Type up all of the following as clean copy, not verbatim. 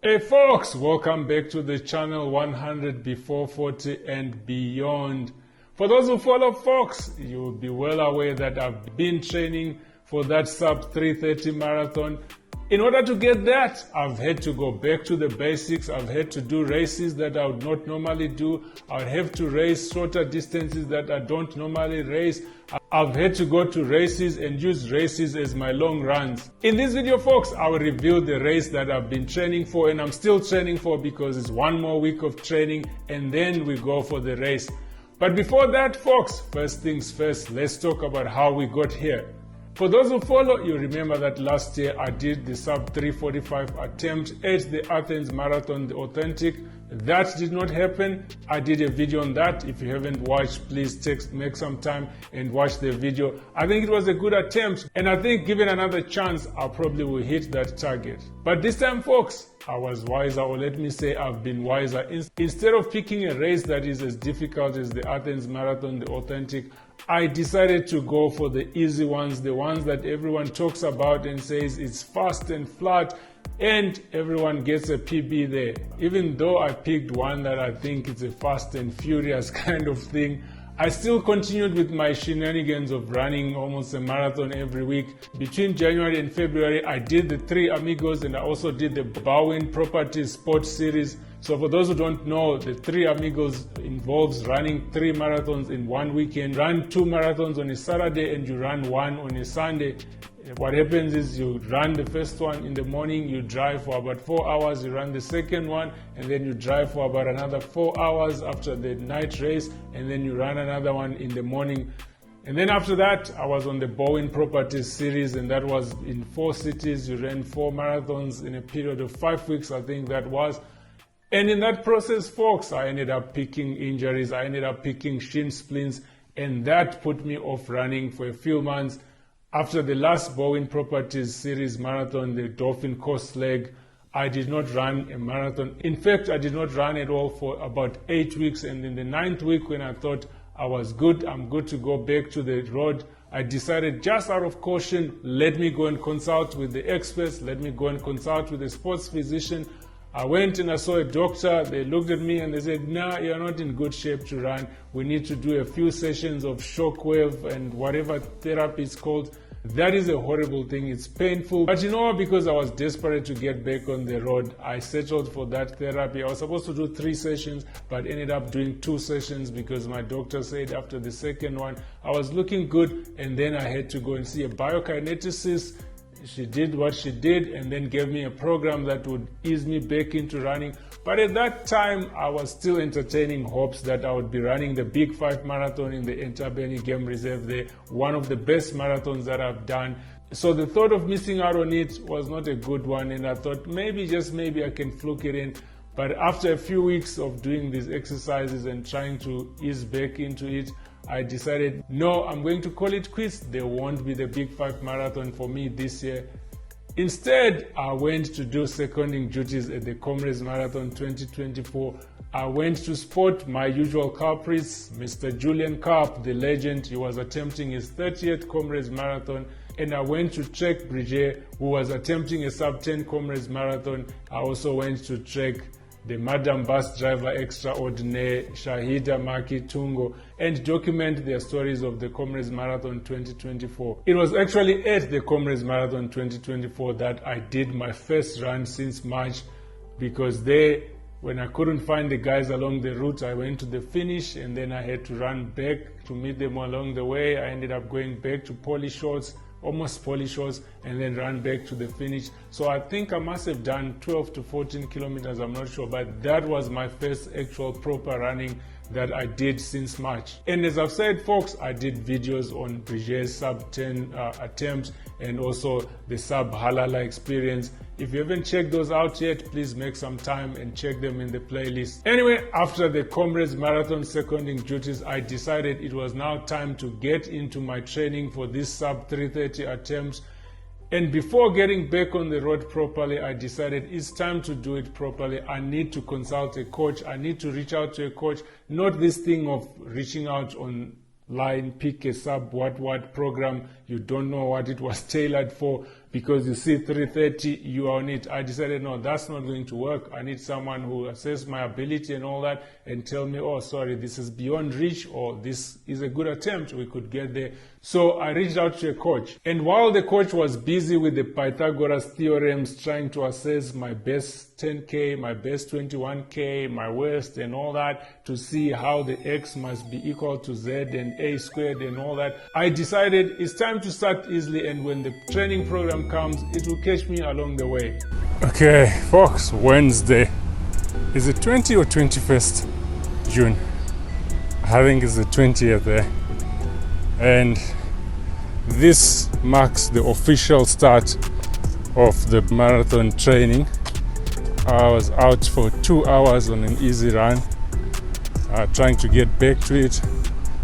Hey folks, welcome back to the channel 100 before 40 and beyond. For those who follow folks, you'll be well aware that I've been training for that sub 330 marathon. In order to get that, I've had to go back to the basics. I've had to do races that I would not normally do. I'd have to race shorter distances that I don't normally race. I've had to go to races and use races as my long runs. In this video, folks, I will reveal the race that I've been training for and I'm still training for because it's one more week of training and then we go for the race. But before that, folks, first things first, let's talk about how we got here. For those who follow, you remember that last year I did the sub 345 attempt at the Athens Marathon, the authentic. That did not happen. I did a video on that. If you haven't watched, please make some time and watch the video. I think it was a good attempt, and I think given another chance, I probably will hit that target. But this time, folks, I was wiser, or let me say I've been wiser. Instead of picking a race that is as difficult as the Athens Marathon, the authentic, I decided to go for the easy ones, the ones that everyone talks about and says it's fast and flat and everyone gets a PB there. Even though I picked one that I think it's a fast and furious kind of thing, I still continued with my shenanigans of running almost a marathon every week. Between January and February, I did the Three Amigos and I also did the Bowen Properties Sports Series. So for those who don't know, the Three Amigos involves running 3 marathons in one weekend. Run 2 marathons on a Saturday and you run 1 on a Sunday. What happens is you run the first one in the morning, you drive for about 4 hours, you run the second one, and then you drive for about another 4 hours after the night race, and then you run another one in the morning. And then after that, I was on the Bowen Properties series, and that was in 4 cities. You ran 4 marathons in a period of 5 weeks, I think that was. And in that process, folks, I ended up picking injuries. I ended up picking shin splints, and that put me off running for a few months. After the last Bowen Properties series marathon, the Dauphin Coast leg, I did not run a marathon. In fact, I did not run at all for about 8 weeks. And in the 9th week, when I thought I was good, I'm good to go back to the road, I decided, just out of caution, let me go and consult with the experts. Let me go and consult with a sports physician. I went and I saw a doctor. They looked at me and they said, nah, you're not in good shape to run. We need to do a few sessions of shockwave and whatever therapy is called. That is a horrible thing. It's painful. But you know what? Because I was desperate to get back on the road, I settled for that therapy. I was supposed to do 3 sessions, but ended up doing 2 sessions because my doctor said after the second one, I was looking good. And then I had to go and see a biokineticist. She did what she did and then gave me a program that would ease me back into running. But at that time, I was still entertaining hopes that I would be running the Big 5 Marathon in the Entabeni Game Reserve there, one of the best marathons that I've done. So the thought of missing out on it was not a good one, and I thought maybe, just maybe, I can fluke it in. But after a few weeks of doing these exercises and trying to ease back into it, I decided, no, I'm going to call it quits. There won't be the Big 5 Marathon for me this year. Instead, I went to do seconding duties at the Comrades Marathon 2024. I went to spot my usual culprits, Mr. Julian Karp, the legend. He was attempting his 30th Comrades Marathon. And I went to track Bridget, who was attempting a sub-10 Comrades Marathon. I also went to track the Madam Bus Driver Extraordinaire, Shahida Maki Tungo, and document their stories of the Comrades Marathon 2024. It was actually at the Comrades Marathon 2024 that I did my first run since March, because there, when I couldn't find the guys along the route, I went to the finish and then I had to run back to meet them along the way. I ended up going back to almost Polly Shores, and then ran back to the finish. So I think I must have done 12 to 14 kilometers, I'm not sure, but that was my first actual proper running that I did since March. And as I've said, folks, I did videos on Bridget's sub 10 attempt and also the sub Halala experience. If you haven't checked those out yet, please make some time and check them in the playlist. Anyway, after the Comrades Marathon seconding duties, I decided it was now time to get into my training for this sub 330 attempts. And before getting back on the road properly, I decided it's time to do it properly. I need to consult a coach. I need to reach out to a coach. Not this thing of reaching out online, pick a sub what program. You don't know what it was tailored for. because you see 3:30, you are on it. I decided, no, that's not going to work. I need someone who assesses my ability and all that and tell me, oh, sorry, this is beyond reach, or this is a good attempt, we could get there. So I reached out to a coach. And while the coach was busy with the Pythagoras theorems, trying to assess my best 10K, my best 21K, my worst and all that, to see how the X must be equal to Z and A squared and all that, I decided it's time to start easily, and when the training program comes, it will catch me along the way. Okay, folks, Wednesday. Is it 20 or 21st June? I think it's the 20th there. And this marks the official start of the marathon training. I was out for 2 hours on an easy run, trying to get back to it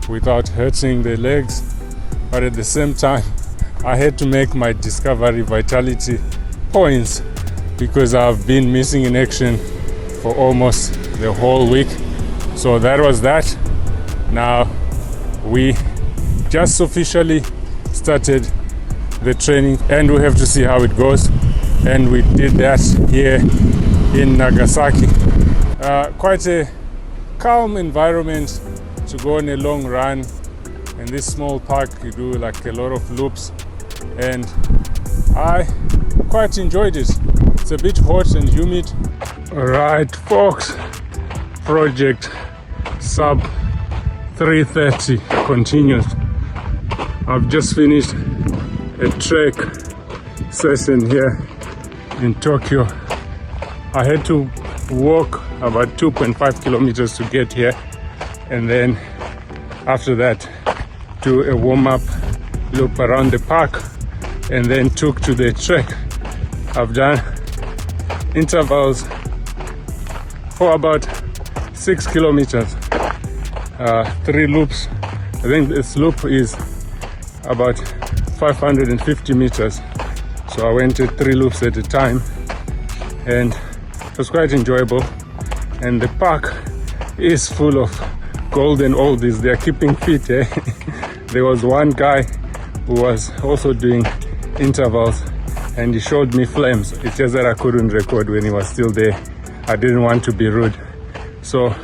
without hurting the legs, but at the same time I had to make my Discovery Vitality points because I've been missing in action for almost the whole week. So that was that. Now we just officially started the training and we have to see how it goes, and we did that here in Nagasaki. Quite a calm environment to go on a long run. In this small park you do like a lot of loops, and I quite enjoyed it. It's a bit hot and humid. Alright folks, project sub 3:30 continues. I've just finished a trek session here in Tokyo. I had to walk about 2.5 kilometers to get here, and then after that do a warm-up loop around the park, and then took to the trek. I've done intervals for about 6 kilometers, 3 loops. I think this loop is about 550 meters, so I went to 3 loops at a time, and it was quite enjoyable. And the park is full of golden oldies. They are keeping fit, eh? There was one guy who was also doing intervals, and he showed me flames. It's just that I couldn't record when he was still there. I didn't want to be rude. So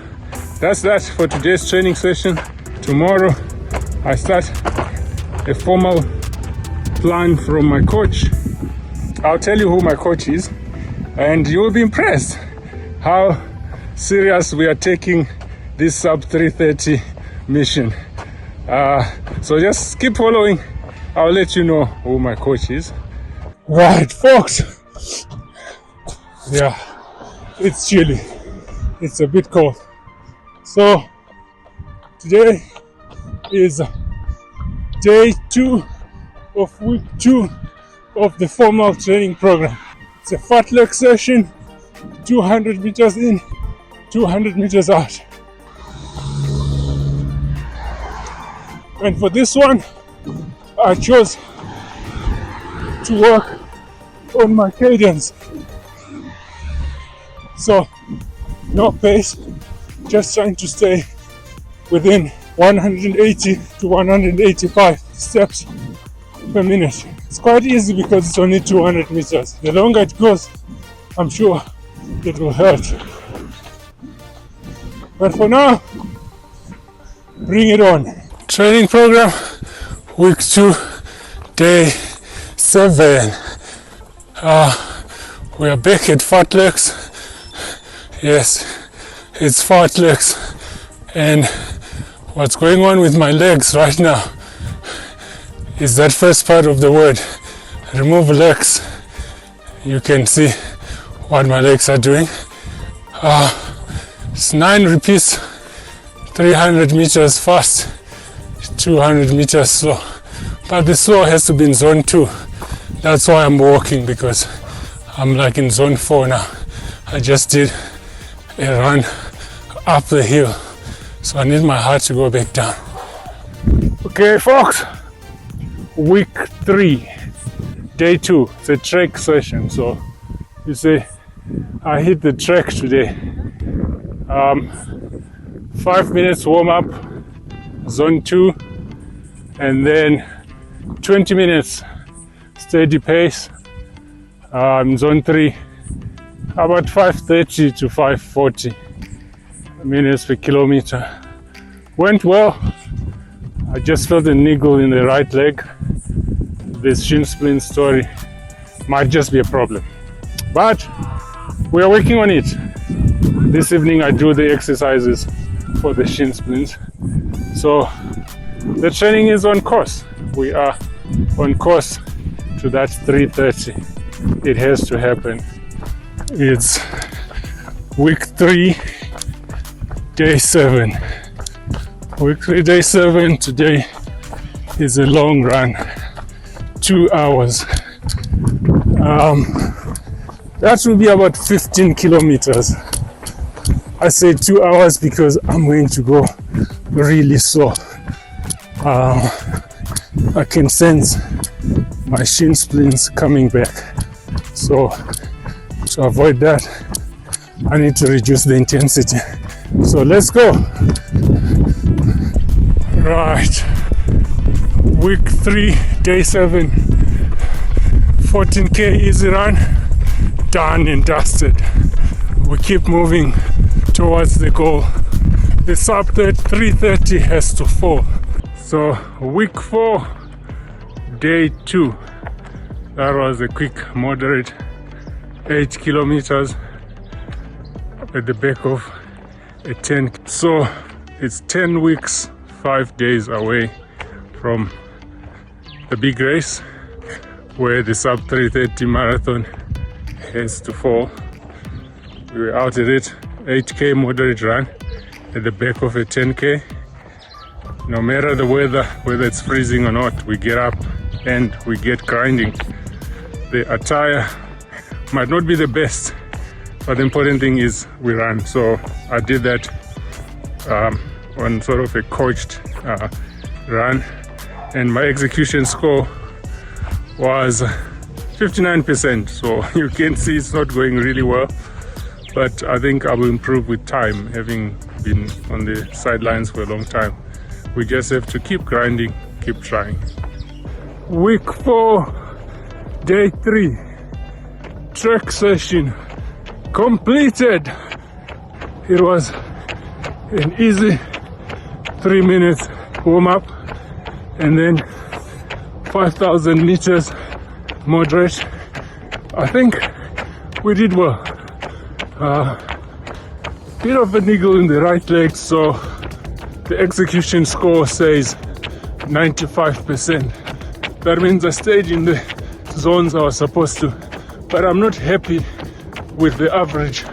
that's that for today's training session. Tomorrow I start a formal plan from my coach. I'll tell you who my coach is, and you will be impressed how serious we are taking this sub 3:30 mission. So just keep following. I'll let you know who my coach is. Right folks, yeah, it's chilly, it's a bit cold. So today is day 2 of week 2 of the formal training program. It's a fartlek session, 200 meters in, 200 meters out. And for this one, I chose to work on my cadence. So, no pace, just trying to stay within 180 to 185 steps per minute. It's quite easy because it's only 200 meters. The longer it goes, I'm sure it will hurt. But for now, bring it on. Training program, week 2, day 7. We are back at fartleks. Yes, it's fartleks. And what's going on with my legs right now is that first part of the word, remove legs. You can see what my legs are doing. It's 9 repeats, 300 meters fast, 200 meters slow. But the slow has to be in zone 2. That's why I'm walking, because I'm like in zone 4 now. I just did a run up the hill, so I need my heart to go back down. Okay folks, week 3, day 2. It's a trek session, so you see I hit the trek today. 5 minutes warm up, zone 2, and then 20 minutes steady pace. Zone 3, about 530 to 540 minutes per kilometer. Went well. I just felt a niggle in the right leg. This shin splint story might just be a problem, but we are working on it. This evening I do the exercises for the shin splints, so the training is on course. We are on course to that 330. It has to happen. It's week 3, day 7. Week 3, day 7. Today is a long run, 2 hours. That will be about 15 kilometers. I say 2 hours because I'm going to go really slow. I can sense my shin splints coming back. So to avoid that, I need to reduce the intensity. So let's go. Right. Week 3, day 7. 14k easy run. Done and dusted. We keep moving towards the goal. The sub 330 has to fall. So week 4, day 2. That was a quick, moderate 8 kilometers at the back of a 10. So it's 10 weeks, 5 days away from the big race where the sub 330 marathon has to fall. We were out at it, 8k moderate run at the back of a 10k. No matter the weather, whether it's freezing or not, we get up and we get grinding. The attire might not be the best, but the important thing is we run. So I did that on sort of a coached run, and my execution score was 59%. So you can see it's not going really well, but I think I will improve with time, having been on the sidelines for a long time. We just have to keep grinding, keep trying. Week 4, day 3, track session completed. It was an easy 3 minutes warm up and then 5,000 meters moderate. I think we did well. Bit of a niggle in the right leg, so the execution score says 95%. That means I stayed in the zones I was supposed to, but I'm not happy with the average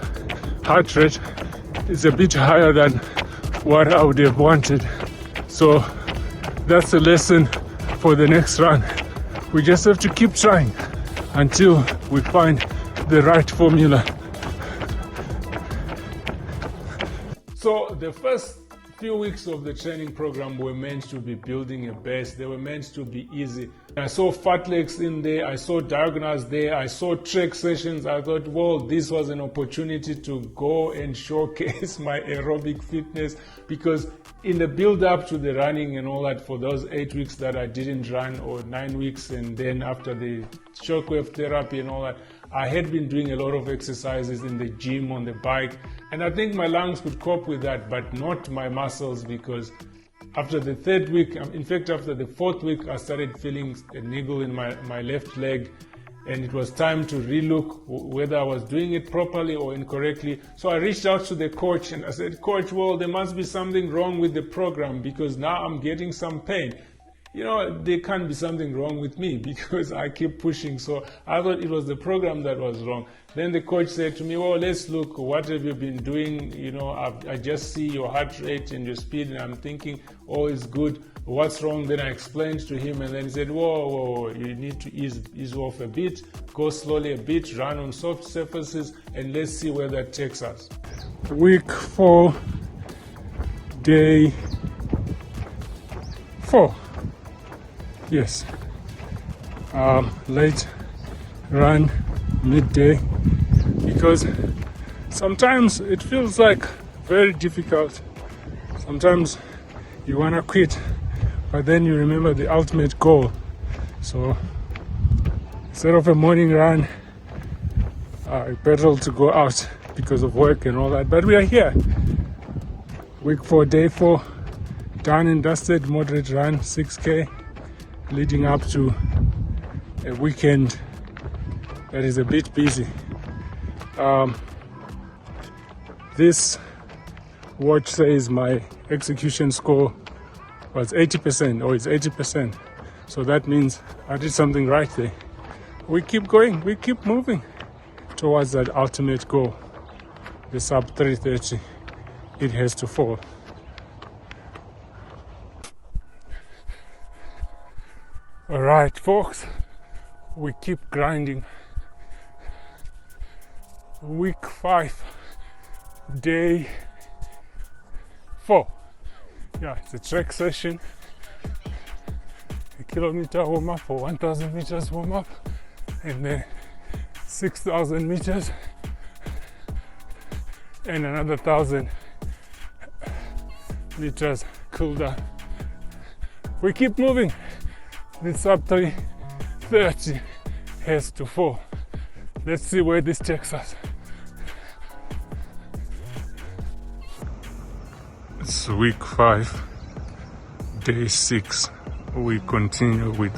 heart rate. It's a bit higher than what I would have wanted. So that's a lesson for the next run. We just have to keep trying until we find the right formula. So the first few weeks of the training program were meant to be building a base. They were meant to be easy. I saw fartleks in there, I saw diagonals there, I saw track sessions. I thought, well, this was an opportunity to go and showcase my aerobic fitness, because in the build up to the running and all that, for those 8 weeks that I didn't run, or 9 weeks, and then after the shockwave therapy and all that, I had been doing a lot of exercises in the gym, on the bike, and I think my lungs could cope with that, but not my muscles, because after the 3rd week, in fact after the 4th week, I started feeling a niggle in my left leg, and it was time to relook whether I was doing it properly or incorrectly. So I reached out to the coach and I said, Coach, well, there must be something wrong with the program, because now I'm getting some pain. You know, there can't be something wrong with me because I keep pushing. So I thought it was the program that was wrong. Then the coach said to me, well, let's look, what have you been doing? You know, I just see your heart rate and your speed, and I'm thinking, oh, it's good. What's wrong? Then I explained to him, and then he said, whoa, you need to ease off a bit, go slowly a bit, run on soft surfaces, and let's see where that takes us. Week 4, day 4. Yes. Late run, midday, because sometimes it feels like very difficult. Sometimes you want to quit, but then you remember the ultimate goal. So Instead of a morning run, I pedaled to go out because of work and all that. But we are here. Week 4, day 4, done and dusted, moderate run, 6K, leading up to a weekend that is a bit busy. This watch says my execution score was 80%, or it's 80%. So that means I did something right there. We keep going, we keep moving towards that ultimate goal, the sub 330. It has to fall. All right, folks, we keep grinding. Week 5, day 4. Yeah, it's a track session. A kilometer warm up or 1,000 meters warm up, and then 6,000 meters and another 1,000 meters cool down. We keep moving. The sub 330 has to fall. Let's see where this takes us. It's week 5, day 6. We continue with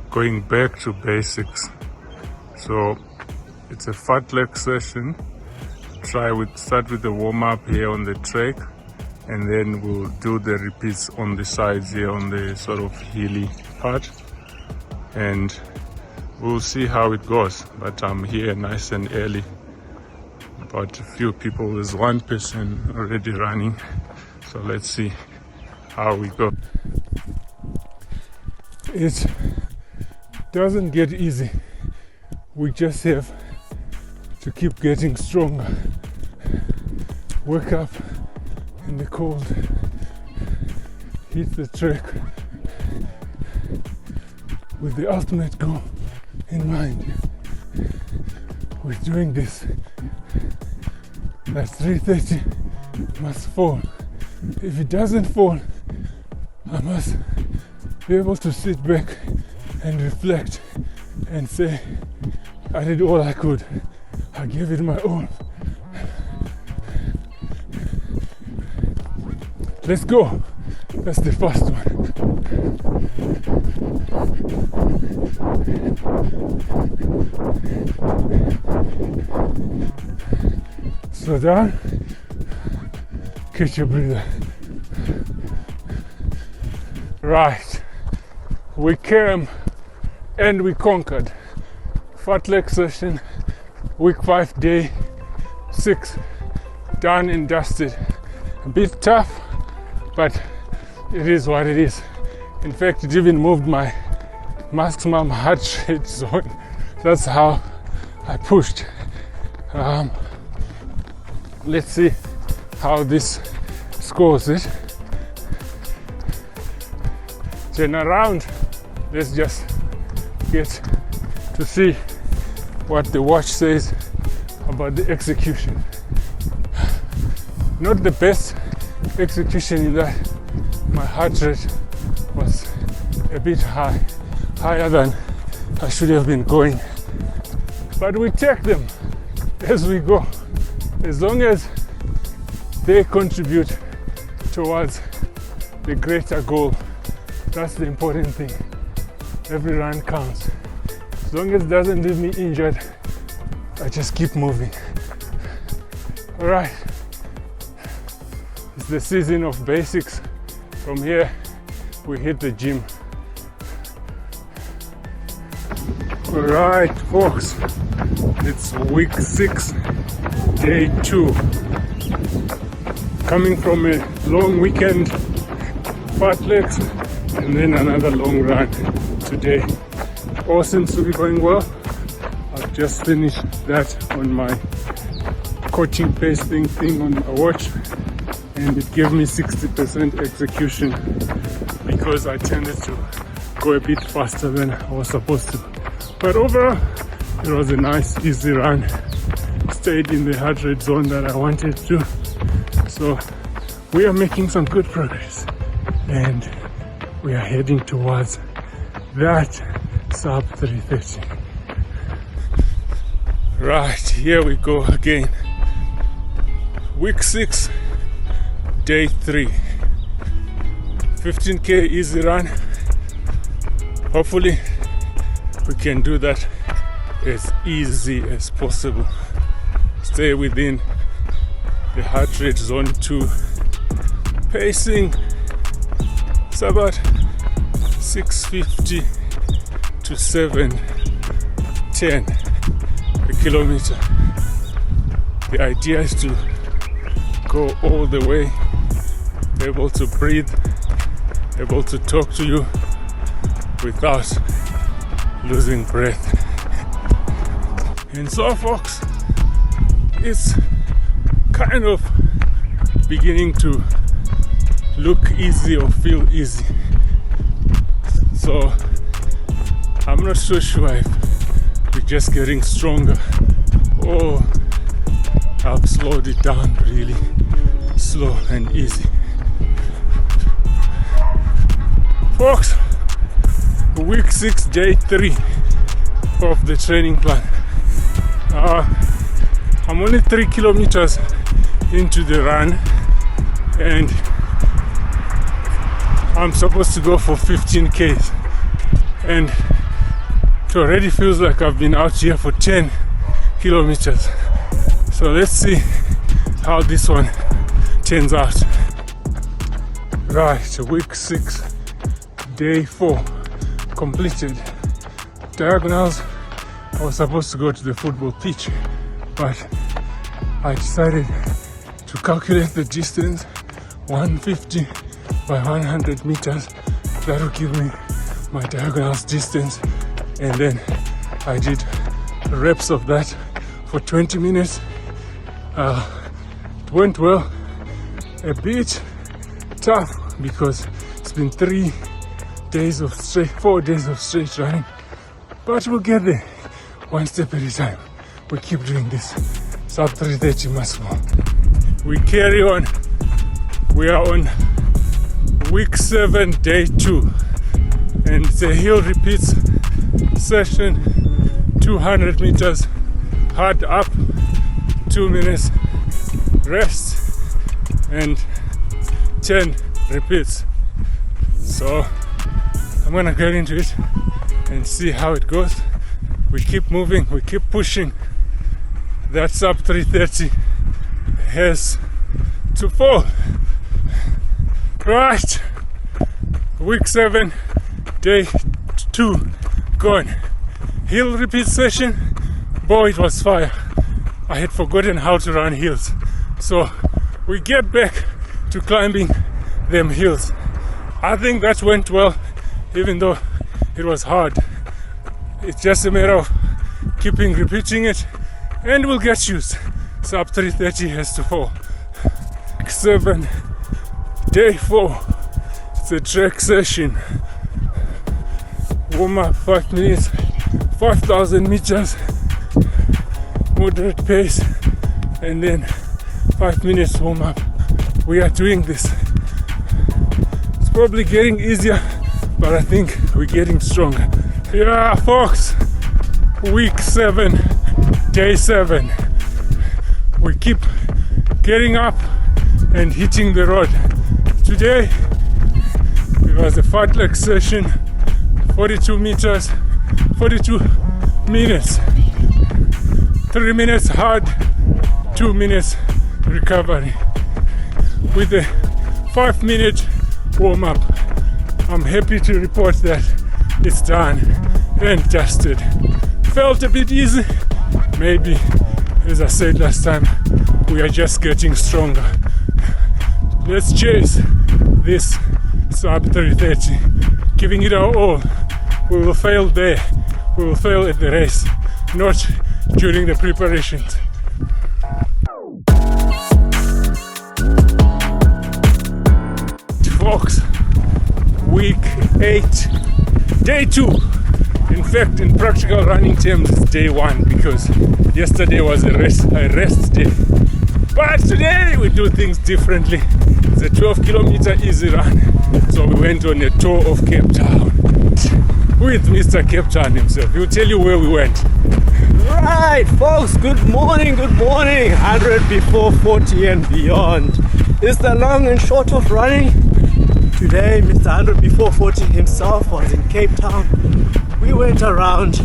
going back to basics. So it's a fartlek session. Start with the warm up here on the track, and then we'll do the repeats on the sides here on the sort of hilly part, and we'll see how it goes. But I'm here nice and early. About a few people, there's one person already running, so let's see how we go. It doesn't get easy. We just have to keep getting stronger. Wake up in the cold, hit the track with the ultimate goal in mind. We're doing this. That 330 must fall. If it doesn't fall, I must be able to sit back and reflect and say, I did all I could. I gave it my all. Let's go. That's the first one. Slow down. Catch your breather. Right. We came and we conquered. Fartlek session, week 5, day 6, done and dusted. A bit tough, but it is what it is. In fact, it even moved my maximum heart rate zone. That's how I pushed. Let's see how this scores it. Turn around. Let's just get to see what the watch says about the execution. Not the best execution in that my heart rate was a bit higher than I should have been going. But we take them as we go. As long as they contribute towards the greater goal, that's the important thing. Every run counts. As long as it doesn't leave me injured, I just keep moving. All right. It's the season of basics. From here, we hit the gym. All right, folks. It's week 6, day 2. Coming from a long weekend, fartleks, and then another long run today. All seems to be going well. I've just finished that on my coaching pacing thing on my watch, and it gave me 60% execution because I tended to go a bit faster than I was supposed to. But overall, it was a nice, easy run. Stayed in the heart rate zone that I wanted to. So we are making some good progress, and we are heading towards that sub 330. Right, here we go again. Week 6, day 3. 15k easy run. Hopefully we can do that as easy as possible. Stay within the heart rate zone 2. Pacing is about 650 to 710 a kilometer. The idea is to go all the way, able to breathe, able to talk to you without losing breath. And so, folks, it's kind of beginning to look easy or feel easy. So I'm not so sure if we're just getting stronger or I've slowed it down really slow and easy. Folks, week 6, day 3 of the training plan. I'm only 3 kilometers into the run and I'm supposed to go for 15 Ks, and it already feels like I've been out here for 10 kilometers. So let's see how this one turns out. Right, week 6, day 4 completed. Diagonals, I was supposed to go to the football pitch, but I decided to calculate the distance, 150 by 100 meters. That will give me my diagonals distance, and then I did reps of that for 20 minutes. It went well. A bit tough because it's been 4 days of straight running, but we'll get there one step at a time. We keep doing this. Sub 330 muscle. We carry on. We are on week 7, day 2, and it's a hill repeats session. 200 meters hard up, 2 minutes rest, and 10 repeats. So I'm gonna get into it and see how it goes. We keep moving, we keep pushing. That sub 330 has to fall. Right, week 7, day 2 gone. Hill repeat session. Boy, it was fire. I had forgotten how to run hills, so we get back to climbing them hills. I think that went well, even though it was hard. It's just a matter of keeping repeating it, and we'll get used. Sub 330 has to fall. 7, day 4. It's a track session. Warm up 5 minutes, 5,000 meters, moderate pace, and then 5 minutes warm up. We are doing this. It's probably getting easier, but I think we're getting stronger. Yeah, folks, week 7, day 7. We keep getting up and hitting the road. Today it was a fartlek session, 42 meters, 42 minutes, 3 minutes hard, 2 minutes recovery with a 5-minute warm up. I'm happy to report that it's done and dusted. Felt a bit easy, maybe, as I said last time, we are just getting stronger. Let's chase this sub 330, giving it our all. We will fail there, we will fail at the race, not during the preparations. Folks, week 8, day 2. In fact, in practical running terms, it's day 1 because yesterday was a rest day. But today we do things differently. It's a 12-kilometer easy run. So we went on a tour of Cape Town with Mr. Cape Town himself. He'll tell you where we went. Right, folks, good morning, 100 before 40 and beyond. It's the long and short of running. Today, Mr. 100 before 40 himself was in Cape Town. We went around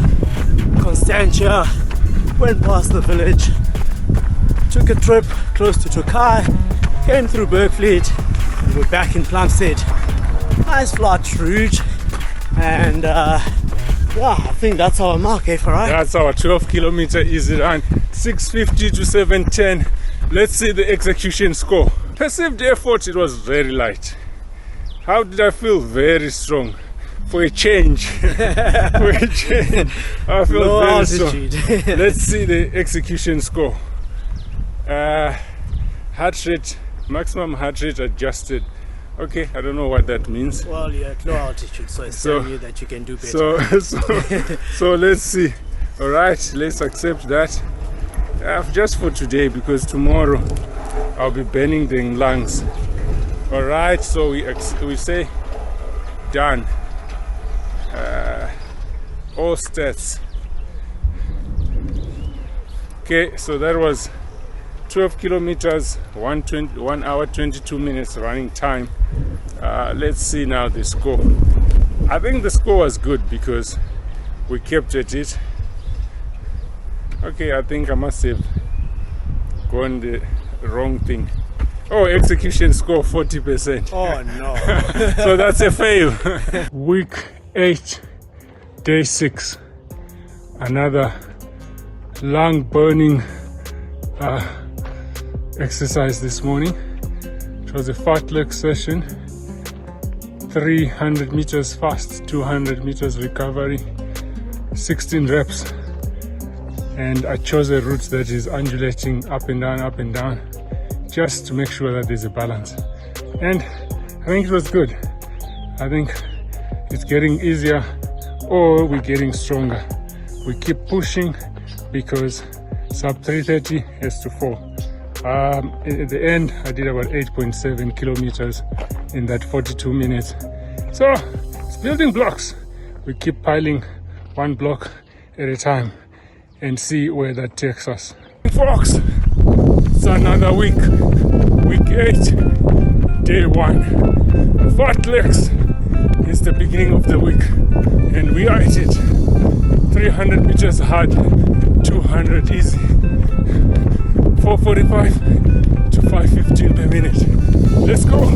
Constantia, went past the village, took a trip close to Tokai, came through Bergfleet, and we're back in Plumstead. Nice flat route, and yeah, I think that's our mark, eh, Farai? That's our 12-kilometer easy run, 6:50 to 7:10. Let's see the execution score. Perceived effort, it was very light. How did I feel? Very strong. For a change. For a change. I feel Low very altitude. strong. Let's see the execution score. Heart rate, maximum heart rate adjusted. Okay, I don't know what that means. Well, you're at low altitude, so it's telling you that you can do better. So let's see. All right, let's accept that. Just for today, because tomorrow I'll be burning the lungs. All right, so we say done. All stats. Okay, so that was 12 kilometers, 1 hour 22 minutes running time. Let's see now the score. I think the score was good because we kept at it. Okay, I think I must have gone the wrong thing. Oh, execution score 40%. Oh no. So that's a fail. Week 8, day 6. Another lung burning exercise this morning. It was a fartlek session. 300 meters fast, 200 meters recovery, 16 reps. And I chose a route that is undulating up and down, just to make sure that there's a balance. And I think it was good. I think it's getting easier, or we're getting stronger. We keep pushing because sub 330 has to fall. At the end, I did about 8.7 kilometers in that 42 minutes. So it's building blocks. We keep piling one block at a time and see where that takes us. Folks, it's another week. Week 8, day 1. Fartleks is the beginning of the week, and we are at it. 300 meters hard, 200 easy. 4:45 to 5:15 per minute. Let's go.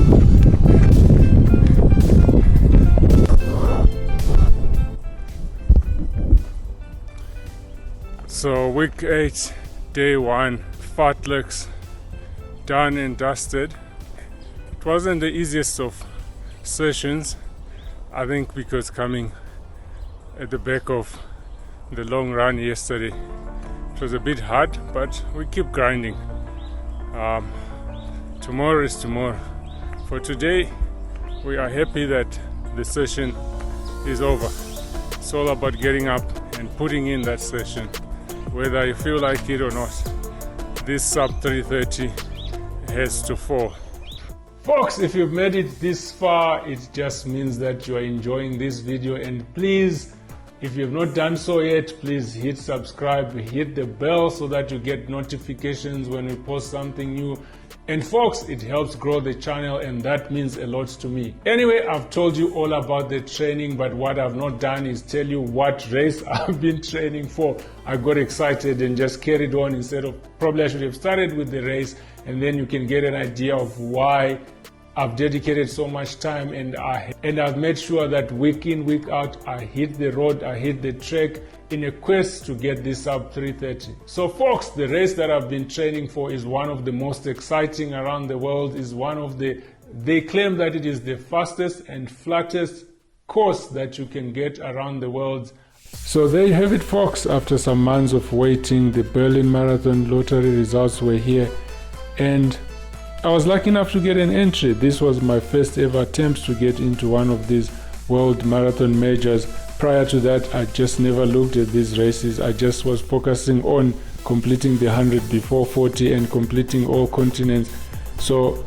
So week 8, day 1, fartleks, done and dusted. It wasn't the easiest of sessions, I think, because coming at the back of the long run yesterday, it was a bit hard, but we keep grinding. Tomorrow is tomorrow. For today, we are happy that the session is over. It's all about getting up and putting in that session, whether you feel like it or not. This sub 330 has to fall. Folks, if you've made it this far, it just means that you are enjoying this video. And please, if you have not done so yet, please hit subscribe, hit the bell so that you get notifications when we post something new. And folks, it helps grow the channel, and that means a lot to me. Anyway, I've told you all about the training, but what I've not done is tell you what race I've been training for. I got excited and just carried on instead of, probably I should have started with the race, and then you can get an idea of why I've dedicated so much time, and I've made sure that week in, week out, I hit the road, I hit the track in a quest to get this sub 330. So folks, the race that I've been training for is one of the most exciting around the world, is one of they claim that it is the fastest and flattest course that you can get around the world. So there you have it, folks. After some months of waiting, the Berlin Marathon lottery results were here, and I was lucky enough to get an entry. This was my first ever attempt to get into one of these world marathon majors. Prior to that, I just never looked at these races. I just was focusing on completing the 100 before 40 and completing all continents. So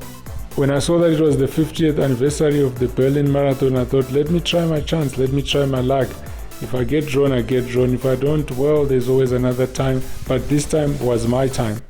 when I saw that it was the 50th anniversary of the Berlin Marathon, I thought, let me try my chance, let me try my luck. If I get drawn, I get drawn. If I don't, well, there's always another time. But this time was my time.